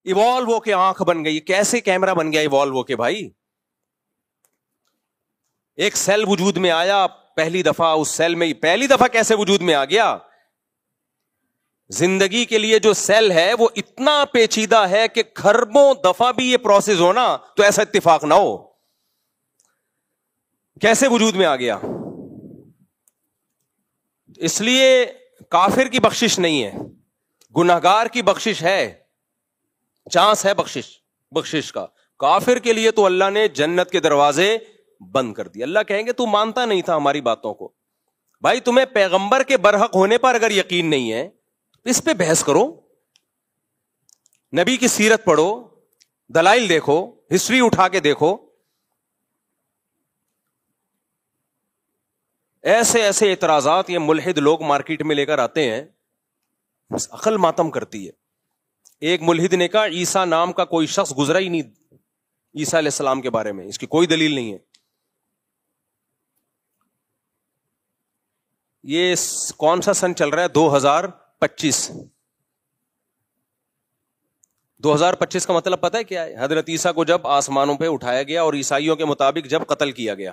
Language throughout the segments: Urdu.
ایوالو ہو کے آنکھ بن گئی. کیسے کیمرہ بن گیا ایوالو ہو کے بھائی؟ ایک سیل وجود میں آیا پہلی دفعہ, اس سیل میں پہلی دفعہ کیسے وجود میں آ گیا؟ زندگی کے لیے جو سیل ہے وہ اتنا پیچیدہ ہے کہ خربوں دفعہ بھی یہ پروسیس ہونا تو ایسا اتفاق نہ ہو. کیسے وجود میں آ گیا؟ اس لیے کافر کی بخشش نہیں ہے, گنہگار کی بخشش ہے, چانس ہے بخشش کا. کافر کے لیے تو اللہ نے جنت کے دروازے بند کر دی. اللہ کہیں گے تو مانتا نہیں تھا ہماری باتوں کو. بھائی تمہیں پیغمبر کے برحق ہونے پر اگر یقین نہیں ہے اس پہ بحث کرو, نبی کی سیرت پڑھو, دلائل دیکھو, ہسٹری اٹھا کے دیکھو. ایسے ایسے اعتراضات یہ ملحد لوگ مارکیٹ میں لے کر آتے ہیں, بس عقل ماتم کرتی ہے. ایک ملحد نے کہا عیسیٰ نام کا کوئی شخص گزرا ہی نہیں عیسیٰ علیہ السلام کے بارے میں, اس کی کوئی دلیل نہیں ہے. یہ کون سا سن چل رہا ہے؟ 2025. 2025 کا مطلب پتہ ہے کیا ہے؟ حضرت عیسیٰ کو جب آسمانوں پہ اٹھایا گیا اور عیسائیوں کے مطابق جب قتل کیا گیا.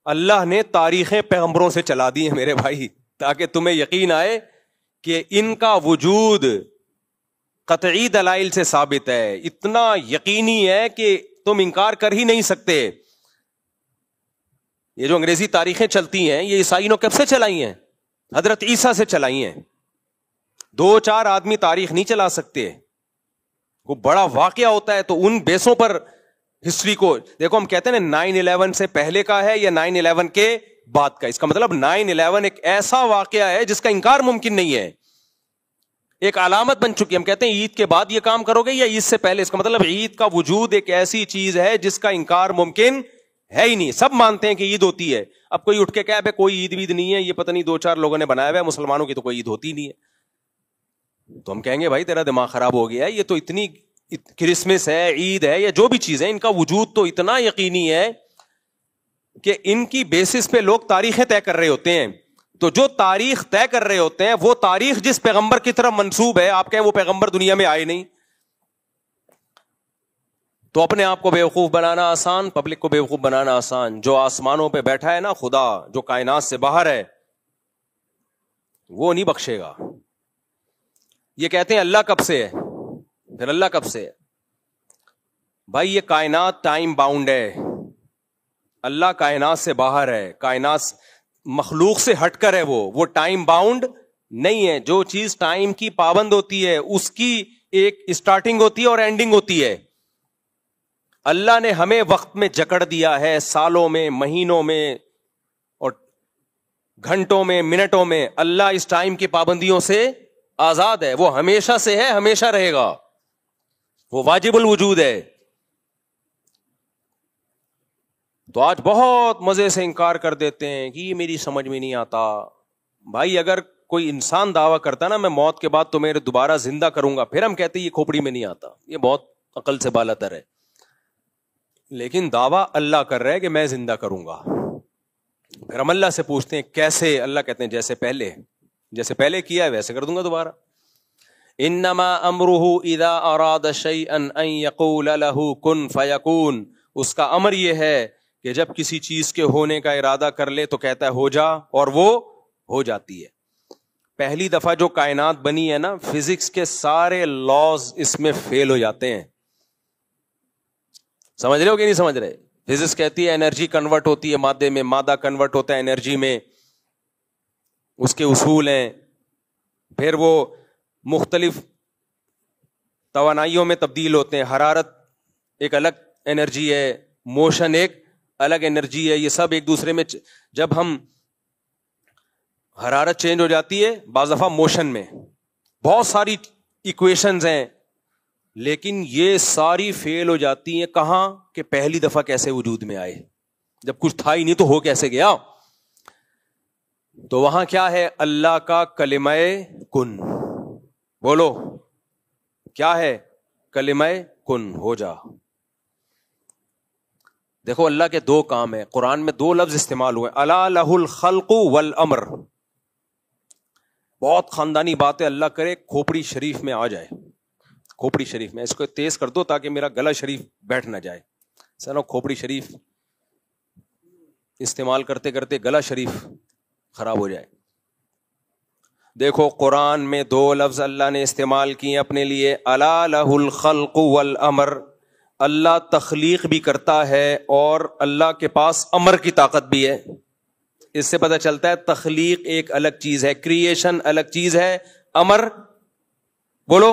اللہ نے تاریخیں پیغمبروں سے چلا دی ہیں میرے بھائی, تاکہ تمہیں یقین آئے کہ ان کا وجود قطعی دلائل سے ثابت ہے, اتنا یقینی ہے کہ تم انکار کر ہی نہیں سکتے. یہ جو انگریزی تاریخیں چلتی ہیں یہ عیسائیوں نے کب سے چلائی ہیں؟ حضرت عیسیٰ سے چلائی ہیں. 2-4 آدمی تاریخ نہیں چلا سکتے. وہ بڑا واقعہ ہوتا ہے تو ان بیسوں پر ہسٹری کو دیکھو. ہم کہتے ہیں 9/11 سے پہلے کا ہے یا 9/11 کے بعد کا. اس کا مطلب 9/11 ایک ایسا واقعہ ہے جس کا انکار ممکن نہیں ہے, ایک علامت بن چکی. ہم کہتے ہیں عید کے بعد یہ کام کرو گے یا عید سے پہلے, اس کا مطلب عید کا وجود ایک ایسی چیز ہے جس کا انکار ممکن ہے ہی نہیں. سب مانتے ہیں کہ عید ہوتی ہے. اب کوئی اٹھ کے کہے بھائی کوئی عید وید نہیں ہے, یہ پتہ نہیں 2-4 لوگوں نے بنایا ہوا ہے, مسلمانوں کی تو کوئی عید ہوتی نہیں ہے. تو ہم کہیں گے بھائی تیرا دماغ خراب ہو گیا ہے, یہ تو اتنی کرسمس ہے, عید ہے, یا جو بھی چیز ہے, ان کا وجود تو اتنا یقینی ہے کہ ان کی بیسس پہ لوگ تاریخیں طے کر رہے ہوتے ہیں. تو جو تاریخ طے کر رہے ہوتے ہیں وہ تاریخ جس پیغمبر کی طرف منسوب ہے, آپ کہیں وہ پیغمبر دنیا میں آئے نہیں. تو اپنے آپ کو بیوقوف بنانا آسان, پبلک کو بیوقوف بنانا آسان. جو آسمانوں پہ بیٹھا ہے نا خدا, جو کائنات سے باہر ہے, وہ نہیں بخشے گا. یہ کہتے ہیں اللہ کب سے ہے, پھر اللہ کب سے ہے؟ بھائی یہ کائنات ٹائم باؤنڈ ہے, اللہ کائنات سے باہر ہے, کائنات مخلوق سے ہٹ کر ہے, وہ ٹائم باؤنڈ نہیں ہے. جو چیز ٹائم کی پابند ہوتی ہے اس کی ایک اسٹارٹنگ ہوتی ہے اور اینڈنگ ہوتی ہے. اللہ نے ہمیں وقت میں جکڑ دیا ہے, سالوں میں, مہینوں میں اور گھنٹوں میں, منٹوں میں. اللہ اس ٹائم کی پابندیوں سے آزاد ہے, وہ ہمیشہ سے ہے, ہمیشہ رہے گا, وہ واجب الوجود ہے. تو آج بہت مزے سے انکار کر دیتے ہیں کہ یہ میری سمجھ میں نہیں آتا. بھائی اگر کوئی انسان دعویٰ کرتا نا میں موت کے بعد تمہیں دوبارہ زندہ کروں گا, پھر ہم کہتے ہیں یہ کھوپڑی میں نہیں آتا, یہ بہت عقل سے بالا تر ہے. لیکن دعویٰ اللہ کر رہا ہے کہ میں زندہ کروں گا. پھر ہم اللہ سے پوچھتے ہیں کیسے؟ اللہ کہتے ہیں جیسے پہلے کیا ہے ویسے کر دوں گا دوبارہ. انما امرہ اذا اراد شیئا ان یقول له کن فیکون. اس کا امر یہ ہے کہ جب کسی چیز کے ہونے کا ارادہ کر لے تو کہتا ہے ہو جا, اور وہ ہو جاتی ہے. پہلی دفعہ جو کائنات بنی ہے نا, فزکس کے سارے لاز اس میں فیل ہو جاتے ہیں. سمجھ رہے ہو کہ نہیں سمجھ رہے؟ فزکس کہتی ہے انرجی کنورٹ ہوتی ہے مادے میں, مادہ کنورٹ ہوتا ہے انرجی میں, اس کے اصول ہیں. پھر وہ مختلف توانائیوں میں تبدیل ہوتے ہیں. حرارت ایک الگ انرجی ہے, موشن ایک الگ انرجی ہے. یہ سب ایک دوسرے میں جب ہم حرارت چینج ہو جاتی ہے, بعض دفعہ موشن میں بہت ساری ایکویشنز ہیں, لیکن یہ ساری فیل ہو جاتی ہیں. کہاں کہ پہلی دفعہ کیسے وجود میں آئے, جب کچھ تھا ہی نہیں تو ہو کیسے گیا. تو وہاں کیا ہے؟ اللہ کا کلمہ کن. بولو کیا ہے؟ کلمہ کن, ہو جا. دیکھو اللہ کے 2 کام ہیں, قرآن میں 2 لفظ استعمال ہوئے, الا لہ الخلق والامر. بہت خاندانی بات ہے, اللہ کرے کھوپڑی شریف میں آ جائے کھوپڑی شریف میں اس کو تیز کر دو تاکہ میرا گلا شریف بیٹھ نہ جائے. سنو کھوپڑی شریف استعمال کرتے کرتے گلا شریف خراب ہو جائے. دیکھو قرآن میں 2 لفظ اللہ نے استعمال کیے اپنے لیے, الا لہ الخلق والامر. اللہ تخلیق بھی کرتا ہے اور اللہ کے پاس امر کی طاقت بھی ہے. اس سے پتہ چلتا ہے تخلیق ایک الگ چیز ہے, کریشن الگ چیز ہے, امر بولو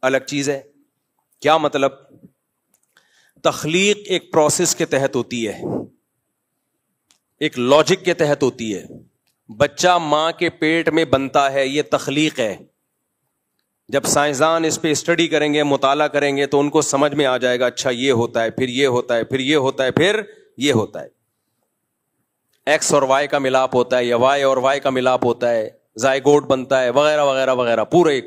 الگ چیز ہے. کیا مطلب؟ تخلیق ایک پروسیس کے تحت ہوتی ہے, ایک لاجک کے تحت ہوتی ہے. بچہ ماں کے پیٹ میں بنتا ہے, یہ تخلیق ہے. جب سائنسدان اس پہ اسٹڈی کریں گے, مطالعہ کریں گے تو ان کو سمجھ میں آ جائے گا اچھا یہ ہوتا ہے, پھر یہ ہوتا ہے, پھر یہ ہوتا ہے, پھر یہ ہوتا ہے. ایکس اور وائی کا ملاپ ہوتا ہے یا وائی اور وائی کا ملاپ ہوتا ہے, زائگوٹ بنتا ہے وغیرہ وغیرہ وغیرہ. پورے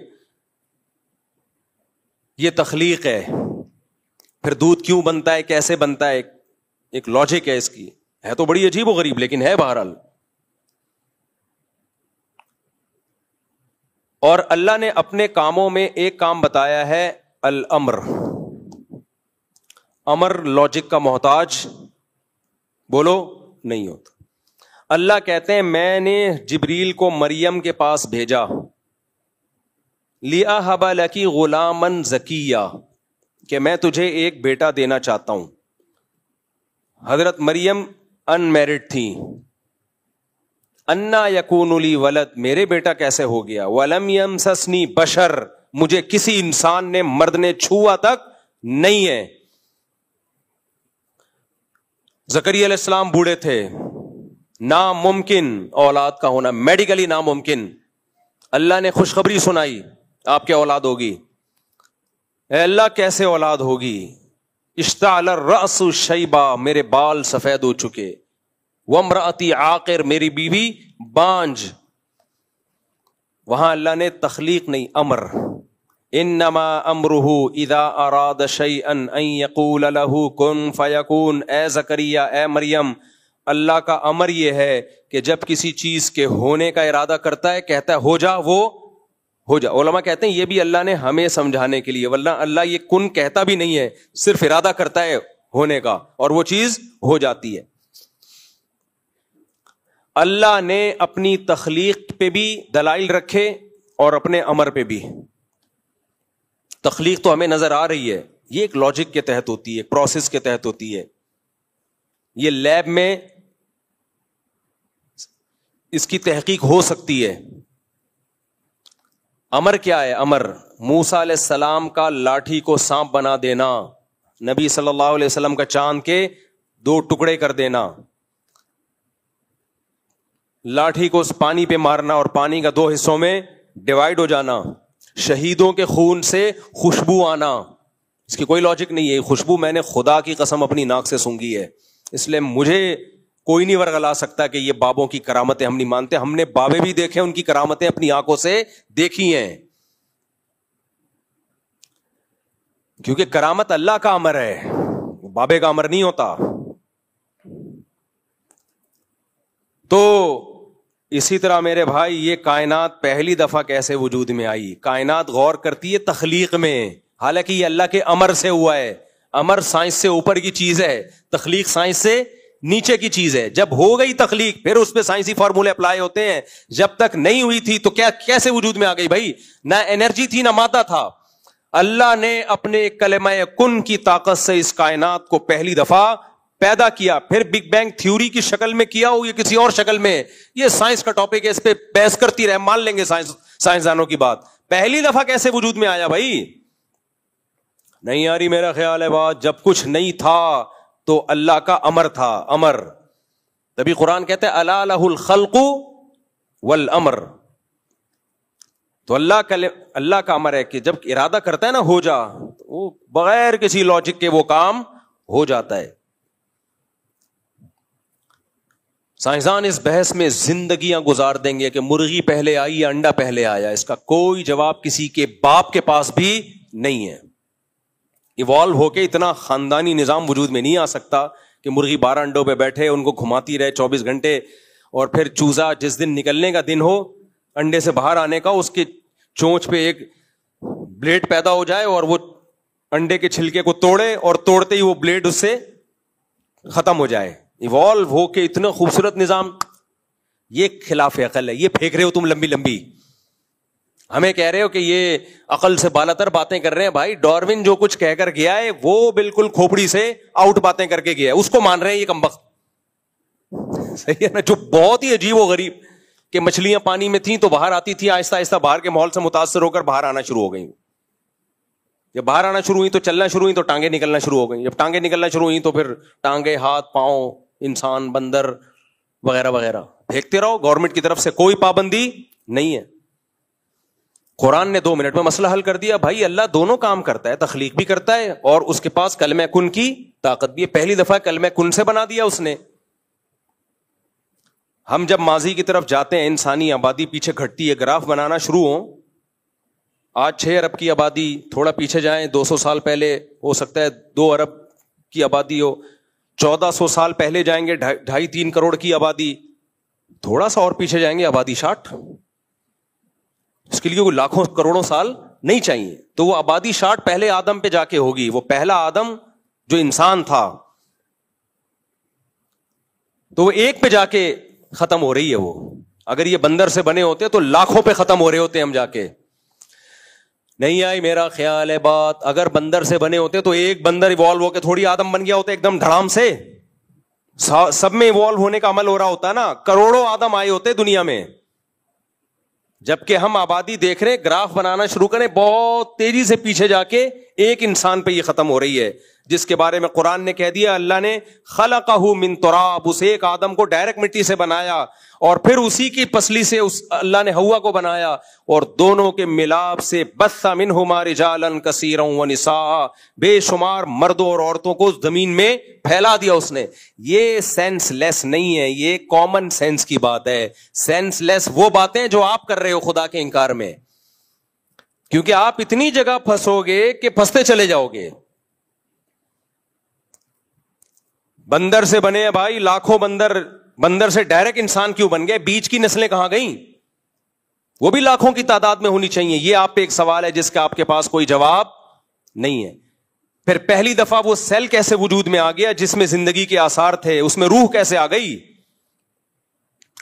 یہ تخلیق ہے. پھر دودھ کیوں بنتا ہے, کیسے بنتا ہے, ایک لاجک ہے اس کی. ہے تو بڑی عجیب و غریب لیکن ہے بہرحال. اور اللہ نے اپنے کاموں میں ایک کام بتایا ہے الامر. امر لاجک کا محتاج بولو نہیں ہوتا. اللہ کہتے ہیں میں نے جبریل کو مریم کے پاس بھیجا, لِأَهَبَ لَكِ غُلَامًا زَكِيًّا, کہ میں تجھے ایک بیٹا دینا چاہتا ہوں. حضرت مریم ان میرڈ تھی. انا یکون لی ولد, میرے بیٹا کیسے ہو گیا. ولم یمسسنی بشر, مجھے کسی انسان نے مرد نے چھوا تک نہیں ہے. زکریا علیہ السلام بوڑھے تھے, ناممکن اولاد کا ہونا, میڈیکلی ناممکن. اللہ نے خوشخبری سنائی آپ کے اولاد ہوگی. اے اللہ کیسے اولاد ہوگی. اشتعل الرأس شیبا, میرے بال سفید ہو چکے. وامرأتی عاقر, میری بیوی بانج. وہاں اللہ نے تخلیق نہیں امر. انما امرہ اذا اراد شیئا ان یقول له کن فیکون. اے زکریا, اے مریم, اللہ کا امر یہ ہے کہ جب کسی چیز کے ہونے کا ارادہ کرتا ہے کہتا ہے ہو جا, وہ ہو جا. علماء کہتے ہیں یہ بھی اللہ نے ہمیں سمجھانے کے لیے, ورنہ اللہ یہ کن کہتا بھی نہیں ہے, صرف ارادہ کرتا ہے ہونے کا اور وہ چیز ہو جاتی ہے. اللہ نے اپنی تخلیق پہ بھی دلائل رکھے اور اپنے امر پہ بھی. تخلیق تو ہمیں نظر آ رہی ہے, یہ ایک لاجک کے تحت ہوتی ہے, پروسیس کے تحت ہوتی ہے. یہ لیب میں اس کی تحقیق ہو سکتی ہے. امر کیا ہے؟ امر موسیٰ علیہ السلام کا لاٹھی کو سانپ بنا دینا, نبی صلی اللہ علیہ وسلم کا چاند کے 2 ٹکڑے کر دینا, لاٹھی کو پانی پہ مارنا اور پانی کا 2 حصوں میں ڈیوائیڈ ہو جانا, شہیدوں کے خون سے خوشبو آنا. اس کی کوئی لاجک نہیں ہے. خوشبو میں نے خدا کی قسم اپنی ناک سے سونگھی ہے, اس لیے مجھے کوئی نہیں ورغلا سکتا کہ یہ بابوں کی کرامتیں ہم نہیں مانتے. ہم نے بابے بھی دیکھے, ان کی کرامتیں اپنی آنکھوں سے دیکھی ہیں, کیونکہ کرامت اللہ کا امر ہے, بابے کا امر نہیں ہوتا. تو اسی طرح میرے بھائی یہ کائنات پہلی دفعہ کیسے وجود میں آئی؟ کائنات غور کرتی ہے تخلیق میں, حالانکہ یہ اللہ کے امر سے ہوا ہے. امر سائنس سے اوپر کی چیز ہے, تخلیق سائنس سے نیچے کی چیز ہے. جب ہو گئی تخلیق پھر اس پہ سائنسی فارمولے اپلائی ہوتے ہیں. جب تک نہیں ہوئی تھی تو کیا کیسے وجود میں آ گئی بھائی؟ نہ انرجی تھی نہ مادہ تھا. اللہ نے اپنے کلمہ کن کی طاقت سے اس کائنات کو پہلی دفعہ پیدا کیا. پھر بگ بینگ تھیوری کی شکل میں کیا ہو یا کسی اور شکل میں, یہ سائنس کا ٹاپک ہے, اس پہ بحث کرتی رہے, مان لیں گے سائنسدانوں کی بات. پہلی دفعہ کیسے وجود میں آیا بھائی؟ نہیں آ رہی میرا خیال ہے بات. جب کچھ نہیں تھا تو اللہ کا امر تھا, امر. تبھی قرآن کہتے ہیں الا لہ الخلق والامر. تو اللہ کا امر ہے کہ جب ارادہ کرتا ہے نا ہو جا, وہ بغیر کسی لاجک کے وہ کام ہو جاتا ہے. سائنسدان اس بحث میں زندگیاں گزار دیں گے کہ مرغی پہلے آئی یا انڈا پہلے آیا. اس کا کوئی جواب کسی کے باپ کے پاس بھی نہیں ہے. ایوالو ہو کے اتنا خاندانی نظام وجود میں نہیں آ سکتا کہ مرغی 12 انڈوں پہ بیٹھے, ان کو گھماتی رہے 24 گھنٹے, اور پھر چوزا جس دن نکلنے کا دن ہو انڈے سے باہر آنے کا, اس کے چونچ پہ ایک بلیڈ پیدا ہو جائے اور وہ انڈے کے چھلکے کو توڑے اور توڑتے ہی وہ بلیڈ اس سے ختم ہو جائے. ایوالو ہو کے اتنا خوبصورت نظام, یہ خلاف عقل ہے. یہ پھینک رہے ہو تم لمبی لمبی, ہمیں کہہ رہے ہو کہ یہ عقل سے بالاتر باتیں کر رہے ہیں. بھائی ڈاروین جو کچھ کہہ کر گیا ہے وہ بالکل کھوپڑی سے آؤٹ باتیں کر کے گیا ہے, اس کو مان رہے ہیں یہ کمبخت. صحیح ہے نا, جو بہت ہی عجیب و غریب کہ مچھلیاں پانی میں تھیں تو باہر آتی تھی, آہستہ آہستہ باہر کے ماحول سے متاثر ہو کر باہر آنا شروع ہو گئی. جب باہر آنا شروع ہوئی تو چلنا شروع ہوئی تو ٹانگیں نکلنا شروع ہو گئی. جب ٹانگیں نکلنا شروع ہوئی تو پھر ٹانگیں, ہاتھ, پاؤں, انسان, بندر وغیرہ وغیرہ پھینکتے رہو. گورنمنٹ کی طرف سے کوئی پابندی نہیں ہے. قرآن نے 2 منٹ میں مسئلہ حل کر دیا. بھائی اللہ دونوں کام کرتا ہے, تخلیق بھی کرتا ہے اور اس کے پاس کلمہ کن کی طاقت بھی ہے. پہلی دفعہ کلمہ کن سے بنا دیا اس نے. ہم جب ماضی کی طرف جاتے ہیں, انسانی آبادی پیچھے گھٹتی ہے, گراف بنانا شروع ہو, آج 6 ارب کی آبادی, تھوڑا پیچھے جائیں 200 سال پہلے ہو سکتا ہے 2 ارب کی آبادی ہو, 1400 سال پہلے جائیں گے 2.5-3 کروڑ کی آبادی, تھوڑا سا اور پیچھے جائیں گے آبادی 60. اس کے لیے کوئی لاکھوں کروڑوں سال نہیں چاہیے. تو وہ آبادی 60 پہلے آدم پہ جا کے ہوگی. وہ پہلا آدم جو انسان تھا تو وہ ایک پہ جا کے ختم ہو رہی ہے. وہ اگر یہ بندر سے بنے ہوتے تو لاکھوں پہ ختم ہو رہے ہوتے ہم جا کے. نہیں آئی میرا خیال ہے بات, اگر بندر سے بنے ہوتے تو ایک بندر ایوالو ہو کے تھوڑی آدم بن گیا ہوتا ایک دم دھڑام سے. سب میں ایوالو ہونے کا عمل ہو رہا ہوتا نا, کروڑوں آدم آئے ہوتے دنیا میں. جبکہ ہم آبادی دیکھ رہے, گراف بنانا شروع کریں بہت تیزی سے پیچھے جا کے ایک انسان پہ یہ ختم ہو رہی ہے, جس کے بارے میں قرآن نے کہہ دیا اللہ نے خلقہ من تراب, اس ایک آدم کو ڈائریکٹ مٹی سے بنایا اور پھر اسی کی پسلی سے اللہ نے حوا کو بنایا اور دونوں کے ملاپ سے بث منہما رجالا کثیرا ونساء, بے شمار مردوں اور عورتوں کو زمین میں پھیلا دیا اس نے. یہ سینس لیس نہیں ہے, یہ کامن سینس کی بات ہے. سینس لیس وہ باتیں جو آپ کر رہے ہو خدا کے انکار میں, کیونکہ آپ اتنی جگہ پھنسو گے کہ پھنستے چلے جاؤ گے. بندر سے بنے ہیں بھائی لاکھوں بندر سے ڈائریکٹ انسان کیوں بن گئے؟ بیچ کی نسلیں کہاں گئیں؟ وہ بھی لاکھوں کی تعداد میں ہونی چاہیے. یہ آپ پہ ایک سوال ہے جس کا آپ کے پاس کوئی جواب نہیں ہے. پھر پہلی دفعہ وہ سیل کیسے وجود میں آ گیا جس میں زندگی کے آثار تھے, اس میں روح کیسے آ گئی؟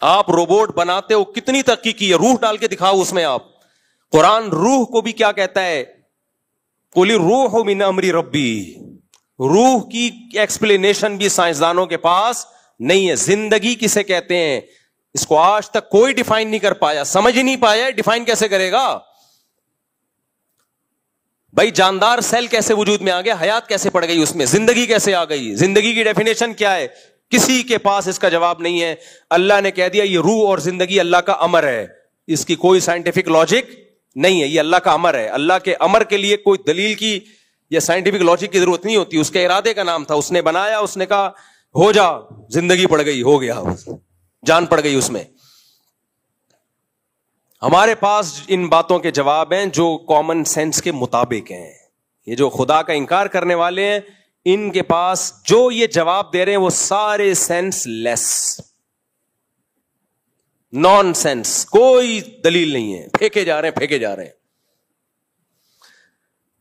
آپ روبوٹ بناتے ہو, کتنی ترقی کی ہے, روح ڈال کے دکھاؤ اس میں آپ. قرآن روح کو بھی کیا کہتا ہے؟ قل الروح من امر ربی. روح کی ایکسپلینیشن بھی سائنسدانوں کے پاس نہیں ہے. زندگی کسے کہتے ہیں اس کو آج تک کوئی ڈیفائن نہیں کر پایا, سمجھ ہی نہیں پایا, ڈیفائن کیسے کرے گا بھائی؟ جاندار سیل کیسے وجود میں آ گیا, حیات کیسے پڑ گئی اس میں, زندگی کیسے آ گئی, زندگی کی ڈیفینیشن کیا ہے؟ کسی کے پاس اس کا جواب نہیں ہے. اللہ نے کہہ دیا یہ روح اور زندگی اللہ کا امر ہے, اس کی کوئی سائنٹیفک لاجک نہیں ہے, یہ اللہ کا امر ہے. اللہ کے امر کے لیے کوئی دلیل کی یا سائنٹیفک لاجک کی ضرورت نہیں ہوتی. اس کے ارادے کا نام تھا, اس نے بنایا, اس نے کہا ہو جا, زندگی پڑ گئی, ہو گیا, جان پڑ گئی اس میں. ہمارے پاس ان باتوں کے جواب ہیں جو کامن سینس کے مطابق ہیں. یہ جو خدا کا انکار کرنے والے ہیں ان کے پاس جو یہ جواب دے رہے ہیں وہ سارے سینس لیس, نان سینس, کوئی دلیل نہیں ہے, پھینکے جا رہے ہیں.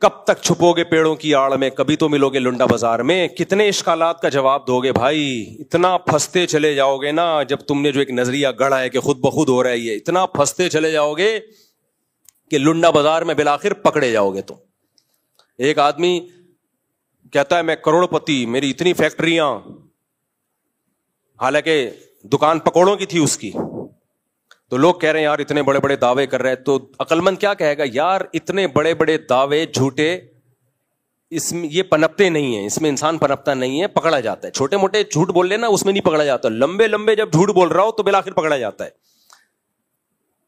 کب تک چھپو گے پیڑوں کی آڑ میں, کبھی تو ملو گے لنڈا بازار میں. کتنے اشکالات کا جواب دو گے بھائی؟ اتنا پھنستے چلے جاؤ گے نا, جب تم نے جو ایک نظریہ گڑھا ہے کہ خود بخود ہو رہا ہے, یہ اتنا پھنستے چلے جاؤ گے کہ لنڈا بازار میں بالآخر پکڑے جاؤ گے. تو ایک آدمی کہتا ہے میں کروڑ پتی, میری اتنی فیکٹریاں, حالانکہ دکان پکوڑوں کی تھی اس کی. تو لوگ کہہ رہے ہیں یار اتنے بڑے بڑے دعوے کر رہے ہیں. تو عقل مند کیا کہے گا, یار اتنے بڑے بڑے دعوے جھوٹے, اس میں یہ پنپتے نہیں ہیں, اس میں انسان پنپتا نہیں ہے, پکڑا جاتا ہے. چھوٹے موٹے جھوٹ بول لینا اس میں نہیں پکڑا جاتا, لمبے لمبے جب جھوٹ بول رہا ہو تو بالآخر پکڑا جاتا ہے.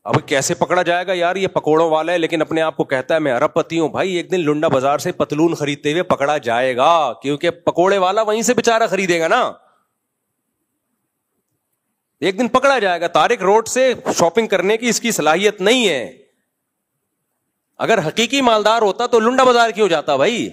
اب کیسے پکڑا جائے گا یار, یہ پکوڑوں والا ہے لیکن اپنے آپ کو کہتا ہے میں ارب پتی ہوں. بھائی ایک دن لنڈا بازار سے پتلون خریدتے ہوئے پکڑا جائے گا, کیونکہ پکوڑے والا وہیں سے بےچارہ خریدے گا نا, ایک دن پکڑا جائے گا. طارق روڈ سے شاپنگ کرنے کی اس کی صلاحیت نہیں ہے. اگر حقیقی مالدار ہوتا تو لنڈا بازار کیوں جاتا بھائی؟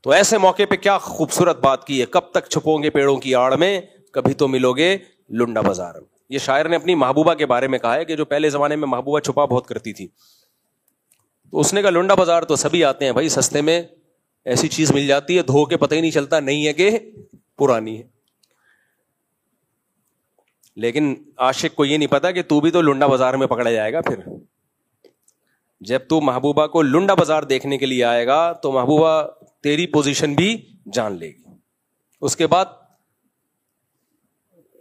تو ایسے موقع پہ کیا خوبصورت بات کی ہے, کب تک چھپو گے پیڑوں کی آڑ میں, کبھی تو ملو گے لنڈا بازار. یہ شاعر نے اپنی محبوبہ کے بارے میں کہا ہے کہ جو پہلے زمانے میں محبوبہ چھپا بہت کرتی تھی, تو اس نے کہا لنڈا بازار تو سبھی آتے ہیں بھائی, سستے میں ایسی چیز مل جاتی ہے دھو کے پتہ ہی نہیں چلتا نئی ہے کہ پرانی ہے. لیکن عاشق کو یہ نہیں پتا کہ تو بھی تو لنڈا بازار میں پکڑا جائے گا. پھر جب تو محبوبہ کو لنڈا بازار دیکھنے کے لیے آئے گا تو محبوبہ تیری پوزیشن بھی جان لے گی. اس کے بعد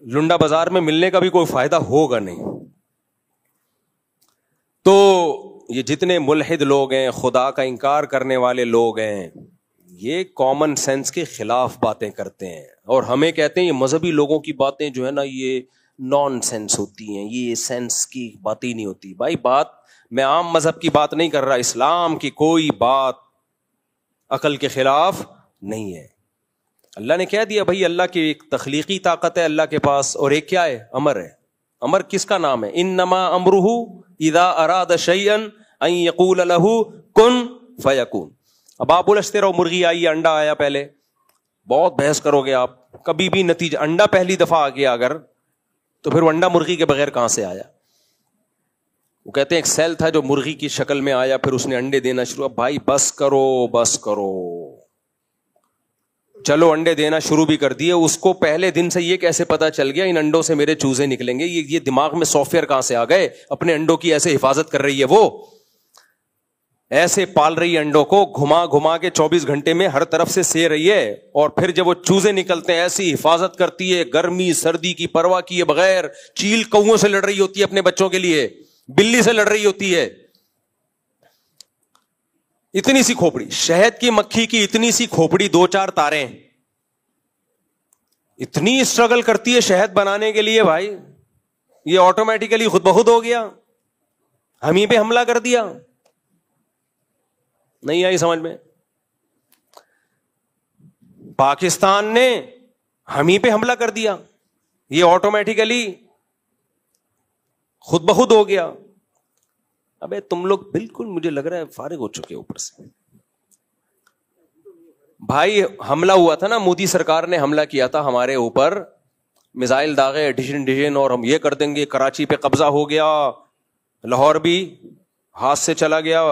لنڈا بازار میں ملنے کا بھی کوئی فائدہ ہوگا نہیں. تو یہ جتنے ملحد لوگ ہیں, خدا کا انکار کرنے والے لوگ ہیں, یہ کامن سینس کے خلاف باتیں کرتے ہیں اور ہمیں کہتے ہیں یہ مذہبی لوگوں کی باتیں جو ہے نا یہ نان سینس ہوتی ہیں, یہ سینس کی بات ہی نہیں ہوتی. بھائی بات میں عام مذہب کی بات نہیں کر رہا, اسلام کی کوئی بات عقل کے خلاف نہیں ہے. اللہ نے کہہ دیا بھائی اللہ کی ایک تخلیقی طاقت ہے اللہ کے پاس, اور ایک کیا ہے, امر ہے. امر کس کا نام ہے؟ انما امرہ اذا اراد شیئا ان یقول لہ کن فیکون. اب آپ بولشتے رہو مرغی آئی انڈا آیا, پہلے بہت بحث کرو گے آپ, کبھی بھی نتیجہ انڈا پہلی دفعہ آ گیا اگر تو پھر انڈا مرغی کے بغیر کہاں سے آیا؟ وہ کہتے ہیں ایک سیل تھا جو مرغی کی شکل میں آیا, پھر اس نے انڈے دینا شروع. بھائی بس کرو, چلو انڈے دینا شروع بھی کر دیے. اس کو پہلے دن سے یہ کیسے پتا چل گیا ان انڈوں سے میرے چوزے نکلیں گے؟ یہ دماغ میں سافٹ ویئر کہاں سے آ گئے؟ اپنے انڈوں کی ایسے حفاظت کر رہی ہے, وہ ایسے پال رہی ہے انڈوں کو, گھما کے 24 گھنٹے میں ہر طرف سے سے رہی ہے, اور پھر جب وہ چوزے نکلتے ہیں ایسی حفاظت کرتی ہے, گرمی سردی کی پرواہ کیے بغیر. چیل کووں سے لڑ رہی ہوتی ہے اپنے بچوں کے لیے, بلی سے لڑ رہی ہوتی ہے. اتنی سی کھوپڑی, شہد کی مکھی کی اتنی سی کھوپڑی, 2-4 تاریں, اتنی اسٹرگل کرتی ہے شہد بنانے کے لیے. بھائی یہ آٹومیٹیکلی خود بخود ہو گیا, ہم ہی پہ حملہ کر دیا. نہیں آئی سمجھ میں؟ پاکستان نے ہم ہی پہ حملہ کر دیا, یہ آٹومیٹیکلی خود بخود ہو گیا. ابے تم لوگ بالکل مجھے لگ رہا ہے فارغ ہو چکے اوپر سے. بھائی حملہ ہوا تھا نا, مودی سرکار نے حملہ کیا تھا ہمارے اوپر, میزائل داغے ڈیشن اور ہم یہ کر دیں گے. کراچی پہ قبضہ ہو گیا, لاہور بھی ہاتھ سے چلا گیا.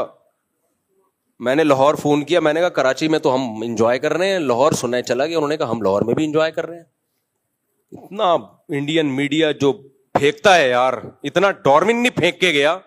میں نے لاہور فون کیا, میں نے کہا کراچی میں تو ہم انجوائے کر رہے ہیں, لاہور سننے چلا گیا. انہوں نے کہا ہم لاہور میں بھی انجوائے کر رہے ہیں. اتنا انڈین میڈیا جو پھینکتا ہے یار, اتنا ڈارون نہیں پھینک کے گیا